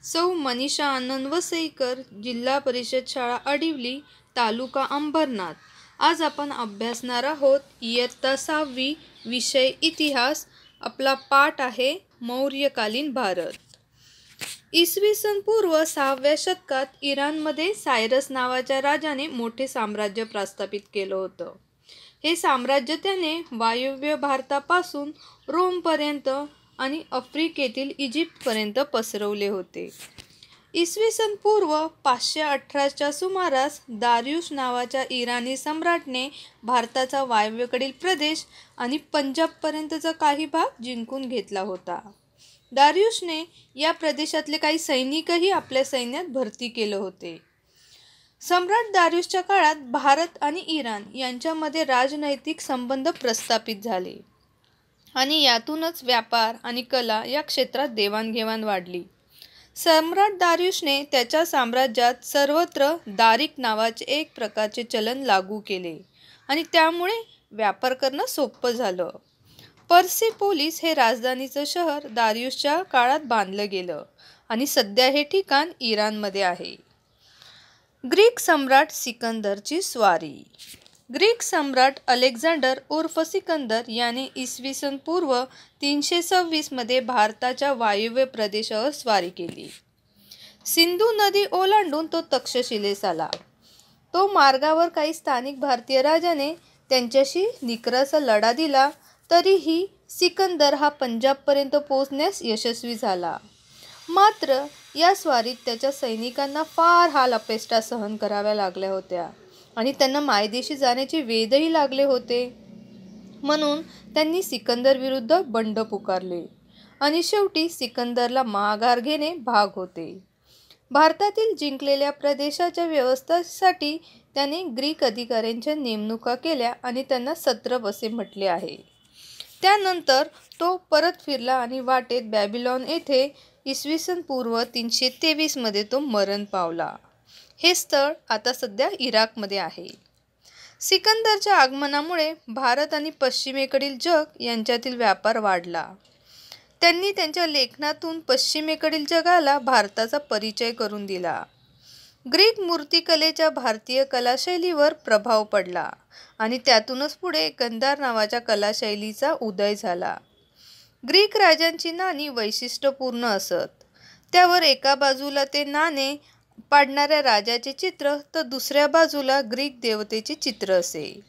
सौ मनीषा आनंद वसईकर, जिल्हा परिषद शाळा अडिवली, तालुका अंबरनाथ. आज आपण अभ्यासणार आहोत इयत्ता 6वी, विषय इतिहास. आपला पाठ आहे मौर्यकालीन भारत. इसवी सन पूर्व 6व्या शतकात इराणमध्ये सायरस नावाच्या राजाने मोठे साम्राज्य प्रस्थापित केलं होतं. हे साम्राज्य त्याने वायव्य भारतापासून रोमपर्यंत आणि आफ्रिकेतील इजिप्तपर्यंत पसरवले होते. इसवी सन पूर्व 518च्या सुमारास दारियुश नावाच्या इराणी सम्राटने भारताचा वायव्येकडील प्रदेश आणि पंजाबपर्यंतचा काही भाग जिंकून घेतला होता. दारियुशने या प्रदेशातले काही सैनिकही आपल्या सैन्यात भरती केले होते. सम्राट दारियुशच्या काळात भारत आणि इराण यांच्यामध्ये राजनैतिक संबंध प्रस्थापित झाले आणि यातूनच व्यापार आणि कला या क्षेत्रात देवाणघेवाण वाढली. सम्राट दारियुशने त्याच्या साम्राज्यात सर्वत्र दारिक नावाचे एक प्रकारचे चलन लागू केले आणि त्यामुळे व्यापार करणं सोपं झालं. पर्सेपोलिस हे राजधानीचं शहर दारियुशच्या काळात बांधलं गेलं आणि सध्या हे ठिकाण इराणमध्ये आहे. ग्रीक सम्राट सिकंदरची स्वारी. ग्रीक सम्राट अलेक्झांडर उर्फ सिकंदर याने इसवी सन पूर्व 326 मध्ये भारताच्या वायव्य प्रदेशावर स्वारी केली. सिंधू नदी ओलांडून तो तक्षशिलेस आला. तो मार्गावर काही स्थानिक भारतीय राजाने त्यांच्याशी निकराचा लढा दिला, तरीही सिकंदर हा पंजाबपर्यंत पोहोचण्यास यशस्वी झाला. मात्र या स्वारीत त्याच्या सैनिकांना फार हाल अपेष्टा सहन कराव्या लागल्या होत्या आणि त्यांना मायदेशी जाण्याचे वेधही लागले होते. म्हणून त्यांनी सिकंदर विरुद्ध बंड पुकारले आणि शेवटी सिकंदरला माघार घेणे भाग होते. भारतातील जिंकलेल्या प्रदेशाच्या व्यवस्थेसाठी त्याने ग्रीक अधिकाऱ्यांच्या नेमणुका केल्या आणि त्यांना सत्रप असे म्हटले आहे. त्यानंतर तो परत फिरला आणि वाटेत बॅबिलॉन येथे इसवी सन पूर्व 323 मध्ये तो मरण पावला. हे स्थळ आता सध्या इराकमध्ये आहे. सिकंदरच्या आगमनामुळे भारत आणि पश्चिमेकडील जग यांच्यातील व्यापार वाढला. त्यांनी त्यांच्या लेखनातून पश्चिमेकडील जगाला भारताचा परिचय करून दिला. ग्रीक मूर्तिकलेच्या भारतीय कलाशैलीवर प्रभाव पडला आणि त्यातूनच पुढे गंधार नावाच्या कलाशैलीचा उदय झाला. ग्रीक राजांची नाणी वैशिष्ट्यपूर्ण असत. त्यावर एका बाजूला ते नाणे पाडणाऱ्या राजाचे चित्र तर दुसऱ्या बाजूला ग्रीक देवतेचे चित्र असे.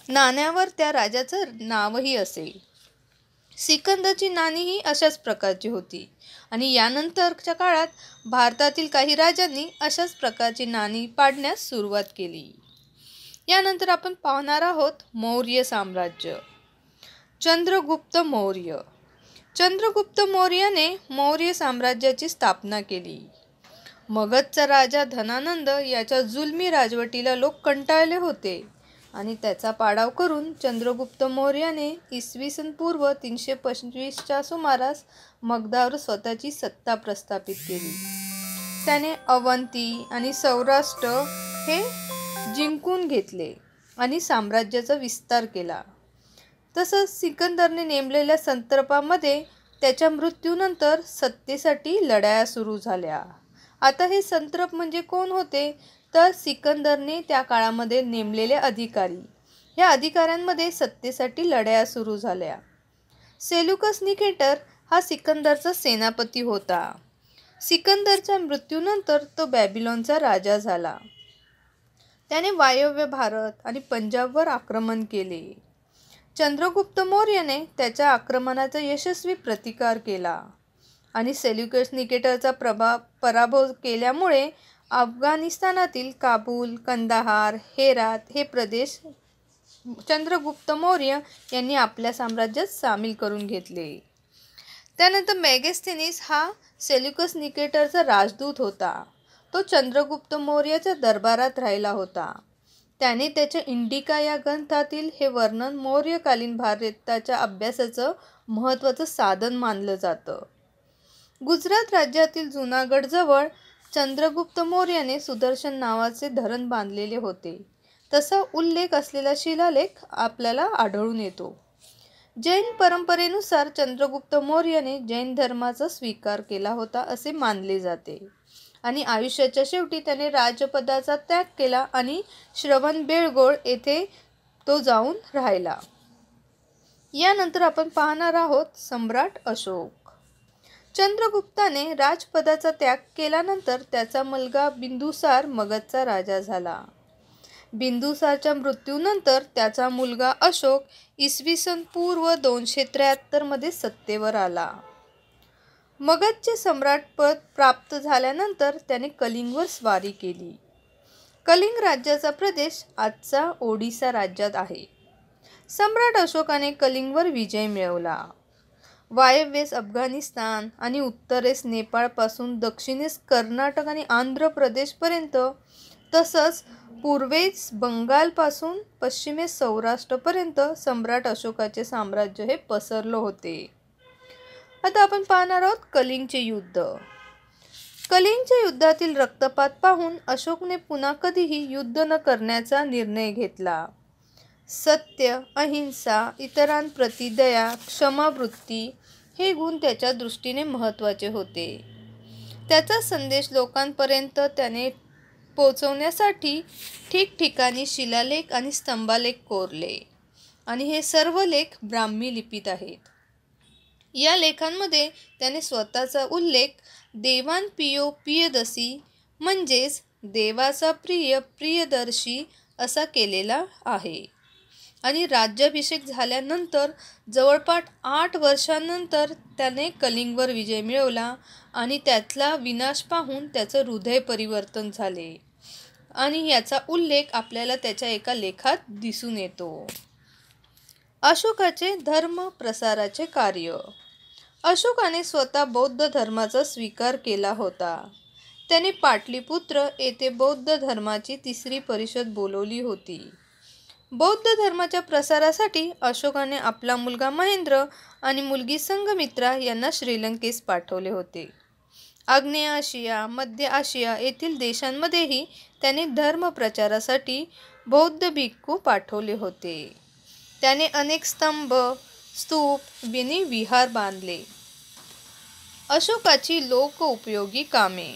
नाण्यावर त्या राजाचं नावही असे. सिकंदरची नाणी ही अशाच प्रकारची होती आणि यानंतरच्या काळात भारतातील काही राजांनी अशाच प्रकारची नाणी पाडण्यास सुरुवात केली. यानंतर आपण पाहणार आहोत मौर्य साम्राज्य. चंद्रगुप्त मौर्य. चंद्रगुप्त मौर्याने मौर्य साम्राज्याची स्थापना केली. मगधचा राजा धनानंद याच्या जुलमी राजवटीला लोक कंटाळले होते आणि त्याचा पाडाव करून चंद्रगुप्त मौर्याने इसवी सन पूर्व 325च्या सुमारास मगधावर स्वतःची सत्ता प्रस्थापित केली. त्याने अवंती आणि सौराष्ट्र हे जिंकून घेतले आणि साम्राज्याचा विस्तार केला. तसंच सिकंदरने नेमलेल्या संतर्पामध्ये त्याच्या मृत्यूनंतर सत्तेसाठी लढाया सुरू झाल्या. आता हे संतर्प म्हणजे कोण होते तर सिकंदरने त्या काळामध्ये नेमलेले अधिकारी. या अधिकाऱ्यांमध्ये सत्तेसाठी लढाया सुरू झाल्या. सेल्युकस निकेटर हा सिकंदरचा सेनापती होता. सिकंदरच्या मृत्यूनंतर तो बॅबिलॉनचा राजा झाला. त्याने वायव्य भारत आणि पंजाबवर आक्रमण केले. चंद्रगुप्त मौर्याने त्याच्या आक्रमणाचा यशस्वी प्रतिकार केला आणि सेल्युकस निकेटरचा पराभव केल्यामुळे अफगाणिस्तानातील काबूल, कंदाहार, हेरात हे प्रदेश चंद्रगुप्त मौर्य यांनी आपल्या साम्राज्यात सामील करून घेतले. त्यानंतर मेगस्थेनिस हा सेल्युकस निकेटरचा राजदूत होता. तो चंद्रगुप्त मौर्याच्या दरबारात राहिला होता. त्याने त्याच्या इंडिका या ग्रंथातील हे वर्णन मौर्यकालीन भारताच्या अभ्यासाचं महत्त्वाचं साधन मानलं जातं. गुजरात राज्यातील जुनागडजवळ चंद्रगुप्त मौर्याने सुदर्शन नावाचे धरण बांधलेले होते. तसा उल्लेख असलेला शिलालेख आपल्याला आढळून येतो. जैन परंपरेनुसार चंद्रगुप्त मौर्याने जैन धर्माचा स्वीकार केला होता असे मानले जाते आणि आयुष्याच्या शेवटी त्याने राजपदाचा त्याग केला आणि श्रवणबेळगोळ येथे तो जाऊन राहिला. यानंतर आपण पाहणार आहोत सम्राट अशोक. चंद्रगुप्ताने राजपदाचा त्याग केल्यानंतर त्याचा मुलगा बिंदुसार मगधचा राजा झाला. बिंदुसारच्या मृत्यूनंतर त्याचा मुलगा अशोक इसवी सन पूर्व 273 मध्ये सत्तेवर आला. मगधचे सम्राटपद प्राप्त झाल्यानंतर त्याने कलिंगवर स्वारी केली. कलिंग राज्याचा प्रदेश आजचा ओडिसा राज्यात आहे. सम्राट अशोकाने कलिंगवर विजय मिळवला. वायव्येस अफगाणिस्तान आणि उत्तरेस नेपाळपासून दक्षिणेस कर्नाटक आणि आंध्र प्रदेशपर्यंत तसंच पूर्वेस बंगालपासून पश्चिमेस सौराष्ट्रपर्यंत सम्राट अशोकाचे साम्राज्य हे पसरले होते. आता आपण पाहणार आहोत कलिंगचे युद्ध. कलिंगच्या युद्धातील रक्तपात पाहून अशोकने पुन्हा कधीही युद्ध न करण्याचा निर्णय घेतला. सत्य, अहिंसा, इतरांप्रती दया, क्षमावृत्ती हे गुण त्याच्या दृष्टीने महत्त्वाचे होते. त्याचा संदेश लोकांपर्यंत त्याने पोहोचवण्यासाठी ठिकठिकाणी शिलालेख आणि स्तंभालेख कोरले आणि हे सर्व लेख ब्राह्मी लिपीत आहेत. या लेखांमध्ये त्याने स्वतःचा उल्लेख देवान पियो पियदसी म्हणजेच देवाचा प्रिय प्रियदर्शी असा केलेला आहे. आणि राज्याभिषेक झाल्यानंतर जवळपास 8 वर्षांनंतर त्याने कलिंगवर विजय मिळवला आणि त्यातला विनाश पाहून त्याचं हृदय परिवर्तन झाले आणि याचा उल्लेख आपल्याला त्याच्या एका लेखात दिसून येतो. अशोकाचे धर्म प्रसाराचे कार्य. अशोकाने स्वतः बौद्ध धर्माचा स्वीकार केला होता. त्याने पाटलीपुत्र येथे बौद्ध धर्माची 3री परिषद बोलवली होती. बौद्ध धर्माच्या प्रसारासाठी अशोकाने आपला मुलगा महेंद्र आणि मुलगी संघमित्रा यांना श्रीलंकेस पाठवले होते. आग्नेय आशिया, मध्य आशिया येथील देशांमध्येही त्याने धर्म प्रचारासाठी बौद्ध भिक्खू पाठवले होते. त्याने अनेक स्तंभ, स्तूप, विहार बांधले. अशोकाची लोकोपयोगी कामे.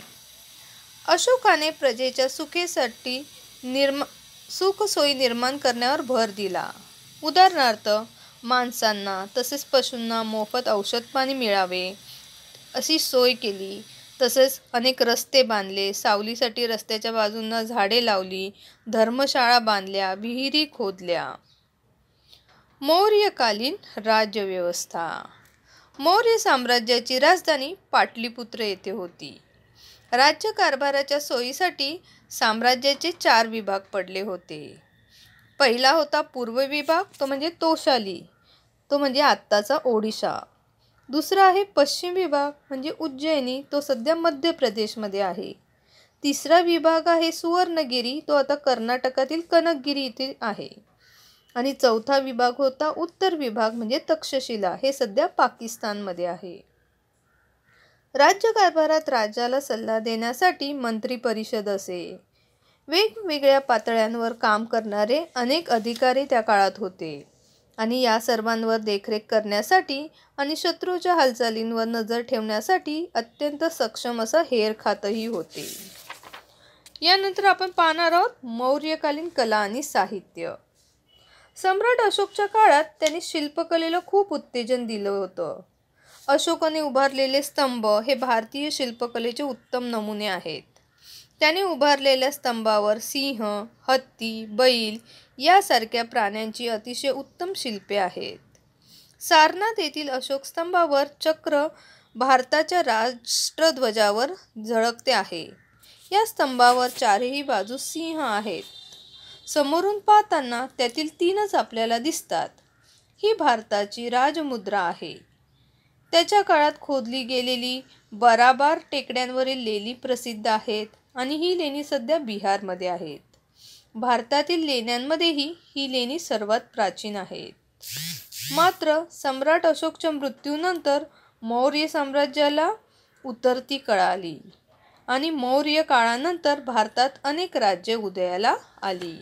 अशोकाने प्रजेच्या सुखेसाठी सुखसोयी निर्माण करण्यावर भर दिला. उदाहरणार्थ माणसांना तसेच पशूंना मोफत औषध पाणी मिळावे अशी सोय केली. तसेच अनेक रस्ते बांधले, सावलीसाठी रस्त्याच्या बाजूंना झाडे लावली, धर्मशाळा बांधल्या, विहिरी खोदल्या. मौर्यकालीन राज्यव्यवस्था. मौर्य साम्राज्याची राजधानी पाटलीपुत्र येथे होती. राज्यकारभाराच्या सोयीसाठी साम्राज्याचे 4 विभाग पडले होते. पहिला होता पूर्व विभाग, तो म्हणजे तोशाली, तो म्हणजे आत्ताचा ओडिशा. दुसरा आहे पश्चिम विभाग म्हणजे उज्जैनी, तो सध्या मध्य प्रदेशमध्ये आहे. तिसरा विभाग आहे सुवर्णगिरी, तो आता कर्नाटकातील कनकगिरी येथे आहे. आणि चौथा विभाग होता उत्तर विभाग म्हणजे तक्षशिला, हे सध्या पाकिस्तानमध्ये आहे. राज्यकारभारात राज्याला सल्ला देण्यासाठी मंत्री परिषद असे. वेगवेगळ्या पातळ्यांवर काम करणारे अनेक अधिकारी त्या काळात होते आणि या सर्वांवर देखरेख करण्यासाठी आणि शत्रूच्या हालचालींवर नजर ठेवण्यासाठी अत्यंत सक्षम असं हेर खातही होते. यानंतर आपण पाहणार आहोत मौर्यकालीन कला आणि साहित्य. सम्राट अशोकच्या काळात त्यांनी शिल्पकलेला खूप उत्तेजन दिलं होतं. अशोकाने उभारलेले स्तंभ हे भारतीय शिल्पकलेचे उत्तम नमुने आहेत. त्याने उभारलेल्या स्तंभावर सिंह, हत्ती, बैल यासारख्या प्राण्यांची अतिशय उत्तम शिल्पे आहेत. सारनाथ येथील अशोक स्तंभावर चक्र भारताच्या राष्ट्रध्वजावर झळकते आहे. या स्तंभावर 4ही बाजूस सिंह आहेत. समोरून पाहताना त्यातील 3च आपल्याला दिसतात. ही भारताची राजमुद्रा आहे. त्याच्या काळात खोदली गेलेली बराबार टेकड्यांवरील लेणी प्रसिद्ध आहेत आणि ही लेणी सध्या बिहारमध्ये आहेत. भारतातील लेण्यांमध्येही ही लेणी सर्वात प्राचीन आहेत. मात्र सम्राट अशोकच्या मृत्यूनंतर मौर्य साम्राज्याला उतरती कळाली आणि मौर्य काळानंतर भारतात अनेक राज्ये उदयाला आली.